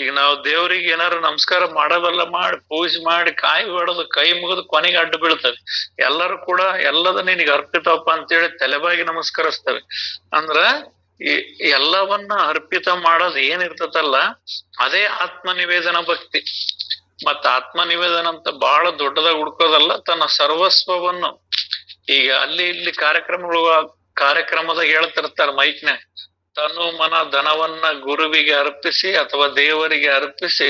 A: ಈಗ ನಾವು ದೇವರಿಗೆ ಏನಾರು ನಮಸ್ಕಾರ ಮಾಡೋದಲ್ಲ, ಮಾಡಿ ಪೂಜೆ ಮಾಡಿ ಕಾಯಿ ಹೊಡೆದು ಕೈ ಮುಗಿದು ಕೊನೆಗೆ ಅಡ್ಡು ಬೀಳ್ತವೆ. ಎಲ್ಲರೂ ಕೂಡ ಎಲ್ಲದ ನಿನಗೆ ಅರ್ಪಿತಪ್ಪ ಅಂತೇಳಿ ತಲೆಬಾಗಿ ನಮಸ್ಕರಿಸ್ತವೆ. ಅಂದ್ರ ಈ ಎಲ್ಲವನ್ನ ಅರ್ಪಿತ ಮಾಡೋದು ಏನಿರ್ತದಲ್ಲ, ಅದೇ ಆತ್ಮ ನಿವೇದನ ಭಕ್ತಿ. ಮತ್ತ ಆತ್ಮ ನಿವೇದನ ಅಂತ ಬಹಳ ದೊಡ್ಡದಾಗಿ ಹುಡ್ಕೋದಲ್ಲ, ತನ್ನ ಸರ್ವಸ್ವವನ್ನು ಈಗ ಅಲ್ಲಿ ಇಲ್ಲಿ ಕಾರ್ಯಕ್ರಮದಾಗ ಹೇಳ್ತಿರ್ತಾರ ಮೈಕ್ನೆ, ತನು ಮನ ಧನವನ್ನ ಗುರುವಿಗೆ ಅರ್ಪಿಸಿ ಅಥವಾ ದೇವರಿಗೆ ಅರ್ಪಿಸಿ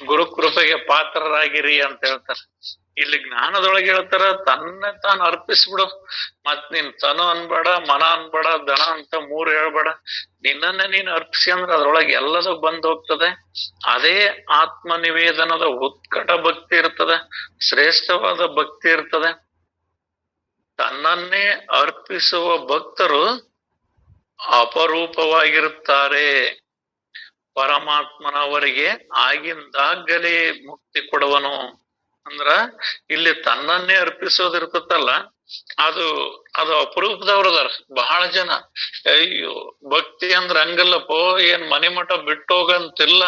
A: ಗುರು ಕೃಪೆಗೆ ಪಾತ್ರರಾಗಿರಿ ಅಂತ ಹೇಳ್ತಾರ. ಇಲ್ಲಿ ಜ್ಞಾನದೊಳಗೆ ಹೇಳ್ತಾರ ತನ್ನ ತಾನು ಅರ್ಪಿಸ್ಬಿಡು. ಮತ್ ನೀನ್ ತನು ಅನ್ಬೇಡ, ಮನ ಅನ್ಬೇಡ, ಧನ ಅಂತ 3 ಹೇಳ್ಬೇಡ. ನಿನ್ನನ್ನೇ ನೀನ್ ಅರ್ಪಿಸಿ ಅಂದ್ರೆ ಅದ್ರೊಳಗೆ ಎಲ್ಲದೂ ಬಂದ್ ಹೋಗ್ತದೆ. ಅದೇ ಆತ್ಮ ನಿವೇದನದ ಉತ್ಕಟ ಭಕ್ತಿ ಇರ್ತದೆ, ಶ್ರೇಷ್ಠವಾದ ಭಕ್ತಿ ಇರ್ತದೆ. ತನ್ನನ್ನೇ ಅರ್ಪಿಸುವ ಭಕ್ತರು ಅಪರೂಪವಾಗಿರುತ್ತಾರೆ. ಪರಮಾತ್ಮನವರಿಗೆ ಆಗಿಂದಾಗಲೇ ಮುಕ್ತಿ ಕೊಡುವನು. ಅಂದ್ರ ಇಲ್ಲಿ ತನ್ನನ್ನೇ ಅರ್ಪಿಸೋದಿರ್ತಲ್ಲ, ಅದು ಅಪರೂಪದವ್ರದಾರ ಬಹಳ ಜನ. ಅಯ್ಯೋ ಭಕ್ತಿ ಅಂದ್ರ ಹಂಗಲ್ಲಪ್ಪೋ, ಏನ್ ಮನೆ ಮಠ ಬಿಟ್ಟು ಹೋಗಂತಿಲ್ಲ,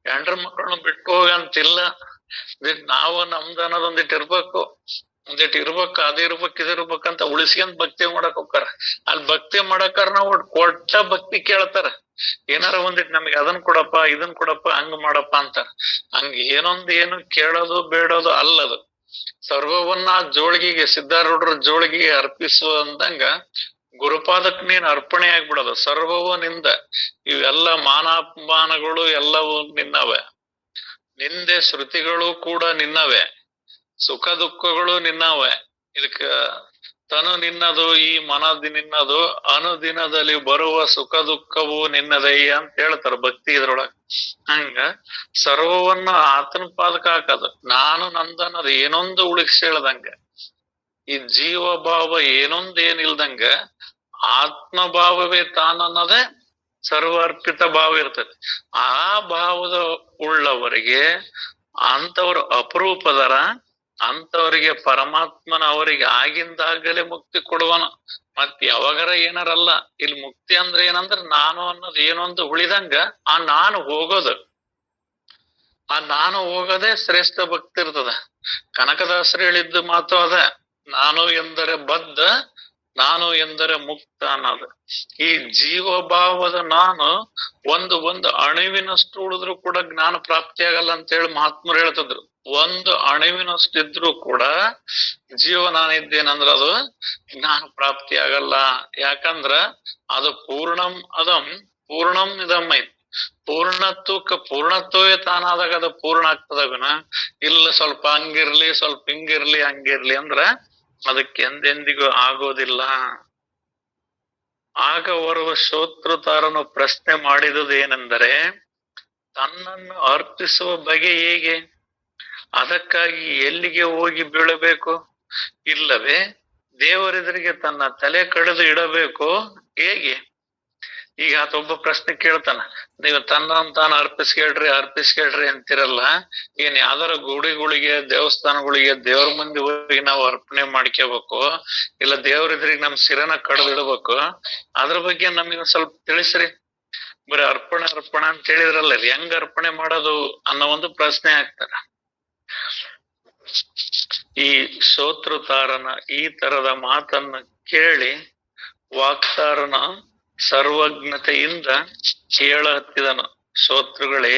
A: ಹೆಂಡ್ರ ಮಕ್ಕಳನ್ನ ಬಿಟ್ಟು ಹೋಗಂತಿಲ್ಲ. ನಾವು ನಮ್ದು ಅನ್ನೋದೊಂದಿಟ್ಟು ಇರ್ಬೇಕು, ಒಂದಿಟ್ಟು ಇರ್ಬೇಕು, ಇದಿರ್ಬೇಕಂತ ಉಳಿಸ್ಕೊಂಡ್ ಭಕ್ತಿ ಮಾಡಕ್ ಹೋಗ್ತಾರ. ಅಲ್ಲಿ ಭಕ್ತಿ ಮಾಡಕಾರ ನಾವು ಕೊಟ್ಟ ಭಕ್ತಿ ಕೇಳ್ತಾರ. ಏನಾರ ಒಂದಿಟ್ಟು ನಮಗೆ ಅದನ್ ಕೊಡಪ್ಪ, ಇದನ್ ಕೊಡಪ್ಪ, ಹಂಗ ಮಾಡಪ್ಪ ಅಂತಾರ. ಹಂಗ ಏನು ಕೇಳೋದು ಬೇಡೋದು ಅಲ್ಲದು. ಸರ್ವವನ್ನ ಜೋಳಿಗೆಗೆ, ಸಿದ್ಧಾರೂಢರ ಜೋಳಿಗೆಗೆ ಅರ್ಪಿಸುವ ಅಂದಂಗ ಗುರುಪಾದಕ್ ನೀನ್ ಅರ್ಪಣೆ ಆಗ್ಬಿಡೋದು. ಸರ್ವವು ನಿಂದ. ಇವೆಲ್ಲ ಮಾನಾಪಮಾನಗಳು ಎಲ್ಲವೂ ನಿನ್ನವೇ. ನಿಂದೆ ಶ್ರುತಿಗಳು ಕೂಡ ನಿನ್ನವೇ. ಸುಖ ದುಃಖಗಳು ನಿನ್ನವೇ. ಇದಕ್ಕ ತನು ನಿನ್ನದು, ಈ ಮನದಿ ನಿನ್ನದು, ಅನುದಿನದಲ್ಲಿ ಬರುವ ಸುಖ ದುಃಖವು ನಿನ್ನದಯ್ಯ ಅಂತ ಹೇಳ್ತಾರ ಭಕ್ತಿ ಇದ್ರೊಳಗ. ಹಂಗ ಸರ್ವವನ್ನ ಆತನ ಪಾದಕ ಹಾಕದು. ನಾನು ನಂದನ್ನದು ಏನೊಂದು ಉಳಿಸಿ ಹೇಳ್ದಂಗ, ಈ ಜೀವ ಭಾವ ಏನೊಂದ್ ಏನಿಲ್ದಂಗ ಆತ್ಮಭಾವವೇ ತಾನನ್ನದೇ ಸರ್ವಾರ್ಪಿತ ಭಾವ ಇರ್ತೈತಿ. ಆ ಭಾವದ ಉಳ್ಳವರಿಗೆ ಅಂತವ್ರು ಅಪರೂಪದರ. ಅಂತವರಿಗೆ ಪರಮಾತ್ಮನ ಅವರಿಗೆ ಆಗಿಂದಾಗಲೇ ಮುಕ್ತಿ ಕೊಡುವನು. ಮತ್ ಯಾವಾಗರ ಏನಾರಲ್ಲ. ಇಲ್ಲಿ ಮುಕ್ತಿ ಅಂದ್ರೆ ಏನಂದ್ರ ನಾನು ಅನ್ನೋದು ಏನೊಂದು ಉಳಿದಂಗ ಆ ನಾನು ಹೋಗೋದು. ಆ ನಾನು ಹೋಗೋದೇ ಶ್ರೇಷ್ಠ ಭಕ್ತಿ ಇರ್ತದ. ಕನಕದಾಸರು ಹೇಳಿದ್ದು ಮಾತು ಅದ, ನಾನು ಎಂದರೆ ಬದ್ಧ, ನಾನು ಎಂದರೆ ಮುಕ್ತ ಅನ್ನೋದು. ಈ ಜೀವಭಾವದ ನಾನು ಒಂದು ಅಣುವಿನಷ್ಟು ಉಳಿದ್ರು ಕೂಡ ಜ್ಞಾನ ಪ್ರಾಪ್ತಿ ಆಗಲ್ಲ ಅಂತ ಹೇಳಿ ಮಹಾತ್ಮರು ಹೇಳ್ತಿದ್ರು. ಒಂದು ಅಣುವಿನಷ್ಟು ಇದ್ರು ಕೂಡ ಜೀವ ನಾನಿದ್ದೇನಂದ್ರ ಅದು ಜ್ಞಾನ ಪ್ರಾಪ್ತಿ ಆಗಲ್ಲ. ಯಾಕಂದ್ರ ಅದು ಪೂರ್ಣಂ ಅದಂ ಪೂರ್ಣಂ ಇದಂ ಐತಿ. ಪೂರ್ಣತ್ವವೇ ತಾನಾದಾಗ ಅದು ಪೂರ್ಣ ಆಗ್ತದ ವಿನ ಇಲ್ಲ ಸ್ವಲ್ಪ ಹಂಗಿರ್ಲಿ ಸ್ವಲ್ಪ ಹಿಂಗಿರ್ಲಿ ಹಂಗಿರ್ಲಿ ಅಂದ್ರ ಅದಕ್ಕೆ ಎಂದೆಂದಿಗೂ ಆಗೋದಿಲ್ಲ. ಆಗ ಓರ್ವ ಶ್ರೋತೃತಾರನು ಪ್ರಶ್ನೆ ಮಾಡಿದುದೇನೆಂದರೆ, ತನ್ನನ್ನು ಅರ್ಪಿಸುವ ಬಗೆ ಹೇಗೆ? ಅದಕ್ಕಾಗಿ ಎಲ್ಲಿಗೆ ಹೋಗಿ ಬೀಳಬೇಕು? ಇಲ್ಲವೇ ದೇವರೆದುರಿಗೆ ತನ್ನ ತಲೆ ಕಡಿದು ಇಡಬೇಕು ಹೇಗೆ? ಈಗ ಆತೊಬ್ಬ ಪ್ರಶ್ನೆ ಕೇಳ್ತಾನ, ನೀವು ತನ್ನನ್ನು ತಾನು ಅರ್ಪಿಸ್ಕೇಳ್ರಿ ಅಂತಿರಲ್ಲ, ಏನ್ ಯಾವ್ದಾರ ಗುಡಿಗಳಿಗೆ ದೇವಸ್ಥಾನಗಳಿಗೆ ದೇವ್ರ ಮುಂದೆ ಹೋಗಿ ನಾವು ಅರ್ಪಣೆ ಮಾಡ್ಕೋಬೇಕು, ಇಲ್ಲ ದೇವ್ರಿದ್ರಿಗೆ ನಮ್ ಶಿರನ ಕಡ್ದಿಡ್ಬೇಕು? ಅದ್ರ ಬಗ್ಗೆ ನಮಗೆ ಸ್ವಲ್ಪ ತಿಳಿಸ್ರಿ. ಬರೀ ಅರ್ಪಣೆ ಅಂತ ಹೇಳಿದ್ರಲ್ಲ, ಹೆಂಗ್ ಅರ್ಪಣೆ ಮಾಡೋದು ಅನ್ನೋ ಒಂದು ಪ್ರಶ್ನೆ ಹಾಕ್ತಾರ. ಈ ಶ್ರೋತೃತಾರನ ಈ ತರದ ಮಾತನ್ನ ಕೇಳಿ ವಾಕ್ತಾರನ ಸರ್ವಜ್ಞತೆಯಿಂದ ಹೇಳ ಹತ್ತಿದನು, ಶ್ರೋತೃಗಳೇ,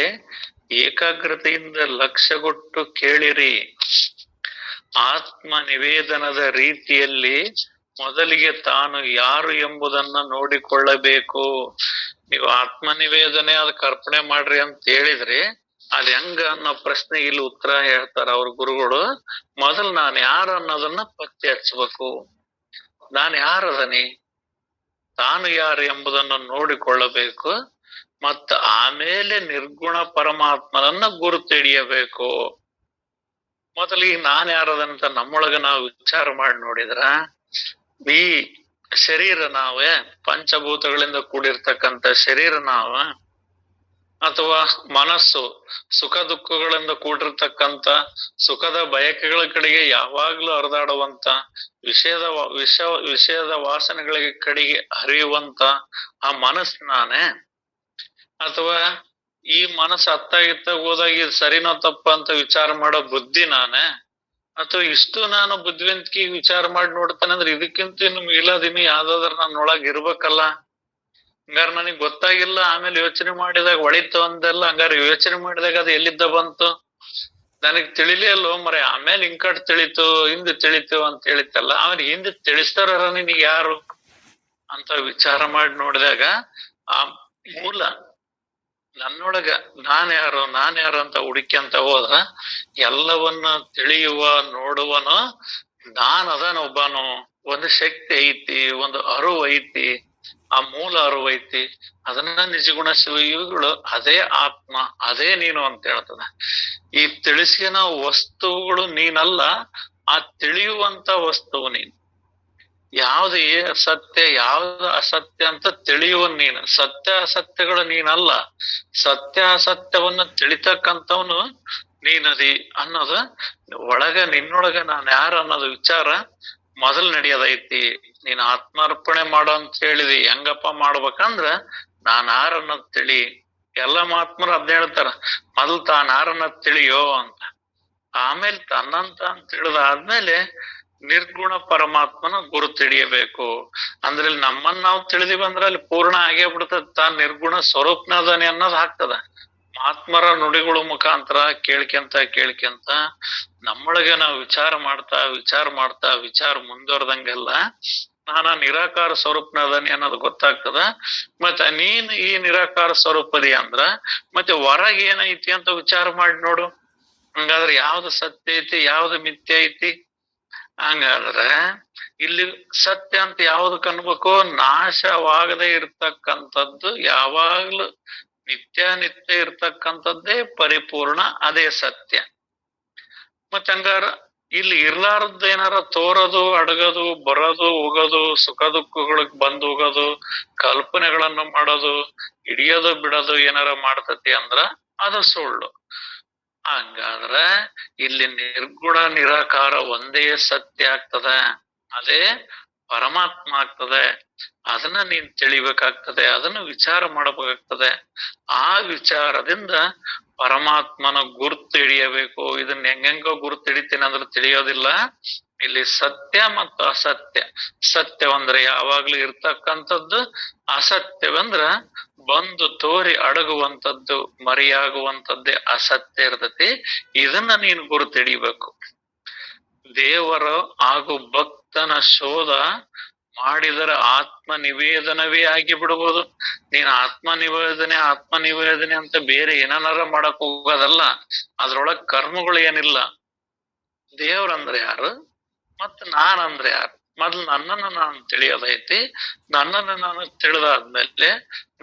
A: ಏಕಾಗ್ರತೆಯಿಂದ ಲಕ್ಷ್ಯಗೊಟ್ಟು ಕೇಳಿರಿ. ಆತ್ಮ ನಿವೇದನದ ರೀತಿಯಲ್ಲಿ ಮೊದಲಿಗೆ ತಾನು ಯಾರು ಎಂಬುದನ್ನ ನೋಡಿಕೊಳ್ಳಬೇಕು. ನೀವು ಆತ್ಮ ನಿವೇದನೆ ಅದಕ್ಕೆ ಅರ್ಪಣೆ ಮಾಡ್ರಿ ಅಂತ ಹೇಳಿದ್ರಿ, ಅದ್ ಹೆಂಗ ಅನ್ನೋ ಪ್ರಶ್ನೆ ಇಲ್ಲಿ ಉತ್ತರ ಹೇಳ್ತಾರ ಅವ್ರ ಗುರುಗಳು. ಮೊದಲು ನಾನು ಯಾರು ಅನ್ನೋದನ್ನ ಪತ್ತೆ ಹಚ್ಚಬೇಕು. ನಾನು ಯಾರದನಿ, ತಾನು ಯಾರು ಎಂಬುದನ್ನು ನೋಡಿಕೊಳ್ಳಬೇಕು. ಮತ್ತ ಆಮೇಲೆ ನಿರ್ಗುಣ ಪರಮಾತ್ಮನನ್ನ ಗುರುತಿಡಿಯಬೇಕು. ಮೊದಲಿಗೆ ನಾನ್ ಯಾರದಂತ ನಮ್ಮೊಳಗ ನಾವು ವಿಚಾರ ಮಾಡಿ ನೋಡಿದ್ರ, ಈ ಶರೀರ ನಾವೇ, ಪಂಚಭೂತಗಳಿಂದ ಕೂಡಿರ್ತಕ್ಕಂಥ ಶರೀರ ನಾವ, ಅಥವಾ ಮನಸ್ಸು ಸುಖ ದುಃಖಗಳಿಂದ ಕೂಡಿರ್ತಕ್ಕಂಥ ಸುಖದ ಬಯಕೆಗಳ ಕಡೆಗೆ ಯಾವಾಗ್ಲೂ ಹರಿದಾಡುವಂತ, ವಿಷಯದ ವಾಸನೆಗಳಿಗೆ ಕಡೆಗೆ ಹರಿಯುವಂತ ಆ ಮನಸ್ಸು ನಾನೇ? ಅಥವಾ ಈ ಮನಸ್ಸು ಅತ್ತಾಗಿತ್ತ ಹೋದಾಗ ಇದು ಸರಿನೋ ತಪ್ಪ ಅಂತ ವಿಚಾರ ಮಾಡೋ ಬುದ್ಧಿ ನಾನೇ? ಅಥವಾ ಇಷ್ಟು ನಾನು ಬುದ್ಧಿವಂತಿಕೆ ವಿಚಾರ ಮಾಡಿ ನೋಡ್ತಾನೆ ಅಂದ್ರೆ ಇದಕ್ಕಿಂತ ಇನ್ನು ಮಿಗಿಲಾದಿನಿ ಯಾವ್ದಾದ್ರ ನನ್ನೊಳಗ್ ಇರ್ಬೇಕಲ್ಲ. ಹಂಗಾರ ನನಗ್ ಗೊತ್ತಾಗಿಲ್ಲ, ಆಮೇಲೆ ಯೋಚನೆ ಮಾಡಿದಾಗ ಒಳಿತು ಅಂದೆಲ್ಲ. ಹಂಗಾರ ಯೋಚನೆ ಮಾಡಿದಾಗ ಅದು ಎಲ್ಲಿದ್ದ ಬಂತು? ನನಗ್ ತಿಳಿಲೇ ಅಲ್ಲೋ ಮರೆ. ಆಮೇಲೆ ಹಿಂಕಟ್ ತಿಳಿತು, ಹಿಂದೆ ತಿಳಿತು ಅಂತ ಹೇಳಿತ್ತಲ್ಲ, ಆಮೇಲೆ ಹಿಂದೆ ತಿಳಿಸ್ತಾರ ನಿನಗೆ ಯಾರು ಅಂತ ವಿಚಾರ ಮಾಡಿ ನೋಡಿದಾಗ ಆ ಮೂಲ ನನ್ನೊಳಗ ನಾನ್ ಯಾರು ಅಂತ ಹುಡುಕ್ಯಂತ ಹೋದ್ರ ಎಲ್ಲವನ್ನ ತಿಳಿಯುವ ನೋಡುವನು ನಾನದನೊಬ್ಬನು. ಒಂದು ಶಕ್ತಿ ಐತಿ, ಒಂದು ಅರಿವು ಐತಿ, ಆ ಮೂಲ ಅರಿವು ಐತಿ. ಅದನ್ನ ನಿಜಗುಣ ಶಿವ ಇವುಗಳು ಅದೇ ಆತ್ಮ, ಅದೇ ನೀನು ಅಂತ ಹೇಳ್ತದ. ಈ ತಿಳಿಸಿನ ವಸ್ತುಗಳು ನೀನಲ್ಲ, ಆ ತಿಳಿಯುವಂತ ವಸ್ತುವು ನೀನು. ಯಾವ್ದು ಸತ್ಯ ಯಾವ್ದು ಅಸತ್ಯ ಅಂತ ತಿಳಿಯುವ ನೀನು. ಸತ್ಯ ಅಸತ್ಯಗಳು ನೀನಲ್ಲ, ಸತ್ಯ ಅಸತ್ಯವನ್ನ ತಿಳಿತಕ್ಕಂಥವನು ನೀನದಿ ಅನ್ನೋದು ನಿನ್ನೊಳಗ ನಾನು ಯಾರು ಅನ್ನೋದು ವಿಚಾರ ಮೊದಲು ನಡೆಯೋದೈತಿ. ನೀನ್ ಆತ್ಮಾರ್ಪಣೆ ಮಾಡೋ ಅಂತ ಹೇಳಿದಿ. ಹೆಂಗಪ್ಪ ಮಾಡ್ಬೇಕಂದ್ರ ನಾನ್ ಯಾರು ಅನ್ನೋದ್ ತಿಳಿ. ಎಲ್ಲ ಮಹಾತ್ಮರು ಅದ್ನ ಹೇಳ್ತಾರ, ಮೊದಲು ತಾನ್ ಯಾರನ್ನೋದ್ ತಿಳಿಯೋ ಅಂತ. ಆಮೇಲೆ ತನ್ನಂತ ಅಂತ ತಿಳಿದಾದ್ಮೇಲೆ ನಿರ್ಗುಣ ಪರಮಾತ್ಮನ ಗುರು ತಿಳಿಯಬೇಕು. ಅಂದ್ರೆ ಇಲ್ಲಿ ನಮ್ಮನ್ನ ನಾವು ತಿಳಿದಿವಿ ಅಂದ್ರೆ ಅಲ್ಲಿ ಪೂರ್ಣ ಆಗೇ ಬಿಡ್ತದ. ತಾನ್ ನಿರ್ಗುಣ ಸ್ವರೂಪನದನೆ ಅನ್ನೋದು ಆಗ್ತದ. ಮಹಾತ್ಮರ ನುಡಿಗಳ ಮುಖಾಂತರ ಕೇಳ್ಕೊಂತ ನಮ್ಮೊಳಗೆ ನಾವು ವಿಚಾರ ಮಾಡ್ತಾ ಮುಂದುವರೆದಂಗೆಲ್ಲ ನಾನ ನಿರಾಕಾರ ಸ್ವರೂಪನದನಿ ಅನ್ನೋದು ಗೊತ್ತಾಗ್ತದ. ಮತ್ತೆ ನೀನ್ ಈ ನಿರಾಕಾರ ಸ್ವರೂಪದಿ ಅಂದ್ರ ಮತ್ತೆ ಹೊರಗೆ ಏನೈತಿ ಅಂತ ವಿಚಾರ ಮಾಡಿ ನೋಡು. ಹಂಗಾದ್ರೆ ಯಾವ್ದು ಸತ್ಯ ಐತಿ, ಯಾವ್ದು ಮಿಥ್ಯ ಐತಿ? ಹಂಗಾದ್ರೆ ಇಲ್ಲಿ ಸತ್ಯ ಅಂತ ಯಾವ್ದಕ್ ಅನ್ಬೇಕು? ನಾಶವಾಗದೆ ಇರ್ತಕ್ಕಂಥದ್ದು ಯಾವಾಗ್ಲೂ ನಿತ್ಯ ನಿತ್ಯ ಇರ್ತಕ್ಕಂಥದ್ದೇ ಪರಿಪೂರ್ಣ, ಅದೇ ಸತ್ಯ. ಮತ್ತ ಹಂಗಾರ ಇಲ್ಲಿ ಇರ್ಲಾರದ್ದು ಏನಾರ ತೋರೋದು, ಅಡಗೋದು, ಬರೋದು, ಹೋಗೋದು, ಸುಖ ದುಃಖಗಳಿಗೆ ಬಂದು ಹೋಗೋದು, ಕಲ್ಪನೆಗಳನ್ನು ಮಾಡೋದು, ಹಿಡಿಯೋದು ಬಿಡೋದು ಏನಾರ ಮಾಡ್ತತಿ ಅಂದ್ರ ಅದು ಸುಳ್ಳು. ಹಂಗಾದ್ರ ಇಲ್ಲಿ ನಿರ್ಗುಣ ನಿರಾಕಾರ ಒಂದೇ ಸತ್ಯ ಆಗ್ತದ, ಅದೇ ಪರಮಾತ್ಮ ಆಗ್ತದೆ. ಅದನ್ನ ನೀನ್ ತಿಳಿಬೇಕಾಗ್ತದೆ, ಅದನ್ನ ವಿಚಾರ ಮಾಡಬೇಕಾಗ್ತದೆ. ಆ ವಿಚಾರದಿಂದ ಪರಮಾತ್ಮನ ಗುರ್ತು ಹಿಡಿಯಬೇಕು. ಇದನ್ನ ಹೆಂಗೋ ಗುರ್ತು ಹಿಡಿತೀನಿ ಅಂದ್ರೆ ತಿಳಿಯೋದಿಲ್ಲ. ಇಲ್ಲಿ ಸತ್ಯ ಮತ್ತು ಅಸತ್ಯ. ಸತ್ಯವಂದ್ರೆ ಯಾವಾಗ್ಲೂ ಇರ್ತಕ್ಕಂಥದ್ದು, ಅಸತ್ಯವಂದ್ರ ಬಂದು ತೋರಿ ಅಡಗುವಂಥದ್ದು, ಮರೆಯಾಗುವಂಥದ್ದೇ ಅಸತ್ಯ ಇರ್ತತಿ. ಇದನ್ನ ನೀನು ಗುರುತು ಹಿಡಿಬೇಕು. ದೇವರ ಹಾಗೂ ಭಕ್ತನ ಶೋಧ ಮಾಡಿದರೆ ಆತ್ಮ ನಿವೇದನವೇ ಆಗಿ ಬಿಡ್ಬೋದು. ನೀನ್ ಆತ್ಮ ನಿವೇದನೆ ಅಂತ ಬೇರೆ ಏನಾರ ಮಾಡಕ್ ಹೋಗೋದಲ್ಲ. ಅದ್ರೊಳಗ್ ಕರ್ಮಗಳು ಏನಿಲ್ಲ. ದೇವ್ರಂದ್ರೆ ಯಾರು ಮತ್ ನಾನಂದ್ರೆ ಯಾರು? ಮೊದ್ಲು ನನ್ನನ್ನು ನಾನು ತಿಳಿಯೋದೈತಿ. ನನ್ನನ್ನು ನಾನು ತಿಳಿದಾದ್ಮೇಲೆ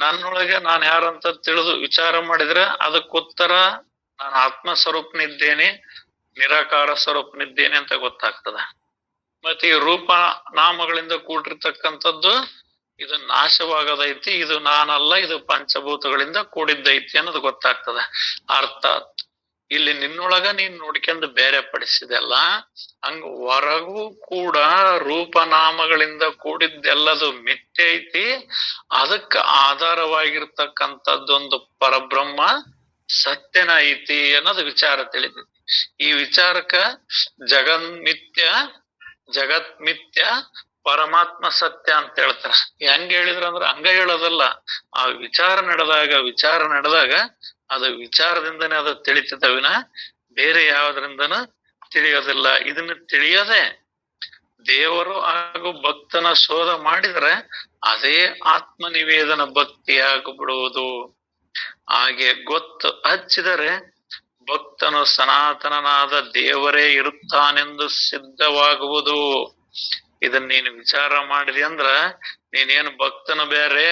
A: ನನ್ನೊಳಗೆ ನಾನು ಯಾರಂತ ತಿಳಿದು ವಿಚಾರ ಮಾಡಿದ್ರೆ ಅದಕ್ಕೆ ಉತ್ತರ ನಾನು ಆತ್ಮ ಸ್ವರೂಪನಿದ್ದೇನೆ, ನಿರಾಕಾರ ಸ್ವರೂಪನಿದ್ದೇನೆ ಅಂತ ಗೊತ್ತಾಗ್ತದ. ಮತ್ತೆ ಈ ರೂಪ ನಾಮಗಳಿಂದ ಕೂಡಿರ್ತಕ್ಕಂಥದ್ದು ಇದು ನಾಶವಾಗದೈತಿ, ಇದು ನಾನಲ್ಲ, ಇದು ಪಂಚಭೂತಗಳಿಂದ ಕೂಡಿದ್ದೈತಿ ಅನ್ನೋದು ಗೊತ್ತಾಗ್ತದೆ. ಅರ್ಥಾತ್ ಇಲ್ಲಿ ನಿನ್ನೊಳಗ ನೀನ್ ನೋಡ್ಕೊಂಡು ಬೇರೆ ಪಡಿಸಿದೆಲ್ಲ, ಹಂಗ ಹೊರಗೂ ಕೂಡ ರೂಪನಾಮಗಳಿಂದ ಕೂಡಿದ್ದೆಲ್ಲದು ಮಿಥ್ಯ ಐತಿ. ಅದಕ್ಕ ಆಧಾರವಾಗಿರ್ತಕ್ಕಂಥದ್ದೊಂದು ಪರಬ್ರಹ್ಮ ಸತ್ಯನ ಐತಿ ಅನ್ನೋದು ವಿಚಾರ ತಿಳಿದೈತಿ. ಈ ವಿಚಾರಕ್ಕ ಜಗತ್ ಮಿಥ್ಯ, ಪರಮಾತ್ಮ ಸತ್ಯ ಅಂತ ಹೇಳ್ತಾರ. ಹೆಂಗ ಹೇಳಿದ್ರಂದ್ರ ಹಂಗ ಹೇಳೋದಲ್ಲ. ಆ ವಿಚಾರ ನಡೆದಾಗ ಅದು ವಿಚಾರದಿಂದನೇ ಅದು ತಿಳಿತದ ವಿನ ಬೇರೆ ಯಾವ್ದ್ರಿಂದನೂ ತಿಳಿಯೋದಿಲ್ಲ. ಇದನ್ನ ತಿಳಿಯೋದೆ ದೇವರು ಹಾಗೂ ಭಕ್ತನ ಶೋಧ ಮಾಡಿದ್ರೆ ಅದೇ ಆತ್ಮ ನಿವೇದನ ಭಕ್ತಿಯಾಗ್ಬಿಡುವುದು. ಹಾಗೆ ಗೊತ್ತು ಹಚ್ಚಿದರೆ ಭಕ್ತನು ಸನಾತನನಾದ ದೇವರೇ ಇರುತ್ತಾನೆಂದು ಸಿದ್ಧವಾಗುವುದು. ಇದನ್ನ ನೀನು ವಿಚಾರ ಮಾಡಿದಿ ಅಂದ್ರ ನೀನೇನು ಭಕ್ತನ ಬೇರೆ,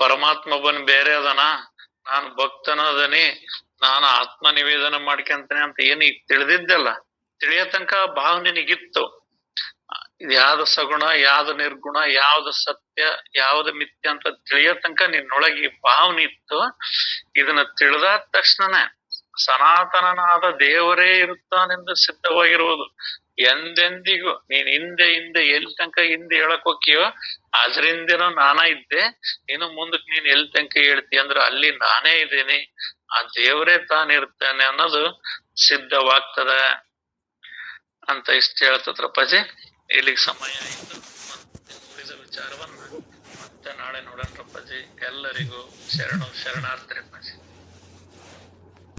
A: ಪರಮಾತ್ಮ ಬನ್ ಬೇರೆ ಅದನ, ನಾನು ಭಕ್ತನ ಅದನಿ, ನಾನು ಆತ್ಮ ನಿವೇದನ ಮಾಡ್ಕೊಂತೇನೆ ಅಂತ ಏನು ಈಗ ತಿಳಿದಿದ್ದಲ್ಲ, ತಿಳಿಯ ತನಕ ಭಾವ ನಿನಗಿತ್ತು. ಯಾವ್ದು ಸಗುಣ, ಯಾವ್ದು ನಿರ್ಗುಣ, ಯಾವ್ದು ಸತ್ಯ, ಯಾವ್ದು ಮಿಥ್ಯ ಅಂತ ತಿಳಿಯ ತನಕ ನಿನ್ನೊಳಗೆ ಭಾವನೆ ಇತ್ತು. ಇದನ್ನ ತಿಳಿದಾದ ತಕ್ಷಣನೇ ಸನಾತನನಾದ ದೇವರೇ ಇರುತ್ತಾನೆಂದು ಸಿದ್ಧವಾಗಿರುವುದು. ಎಂದೆಂದಿಗೂ ನೀನ್ ಹಿಂದೆ ಎಲ್ಲಿ ತನಕ ಹಿಂದೆ ಹೇಳಕ್ ಹೋಗ್ಯೋ ಅದ್ರಿಂದೇನೋ ನಾನ ಇದ್ದೆ, ಇನ್ನು ಮುಂದಕ್ಕೆ ನೀನ್ ಎಲ್ಲಿ ತನಕ ಹೇಳ್ತಿ ಅಂದ್ರೆ ಅಲ್ಲಿ ನಾನೇ ಇದ್ದೇನೆ, ಆ ದೇವರೇ ತಾನಿರ್ತಾನೆ ಅನ್ನೋದು ಸಿದ್ಧವಾಗ್ತದ ಅಂತ ಇಷ್ಟ ಹೇಳ್ತದ್ರಪ್ಪಾಜಿ. ಇಲ್ಲಿಗೆ ಸಮಯ ಆಯ್ತು. ಮತ್ತೆ ಉಳಿದ ವಿಚಾರವನ್ನ ಮತ್ತೆ ನಾಳೆ ನೋಡೋಣ್ರಪ್ಪಾಜಿ. ಎಲ್ಲರಿಗೂ ಶರಣಾರ್ಥಿ ಅಪ್ಪಾಜಿ.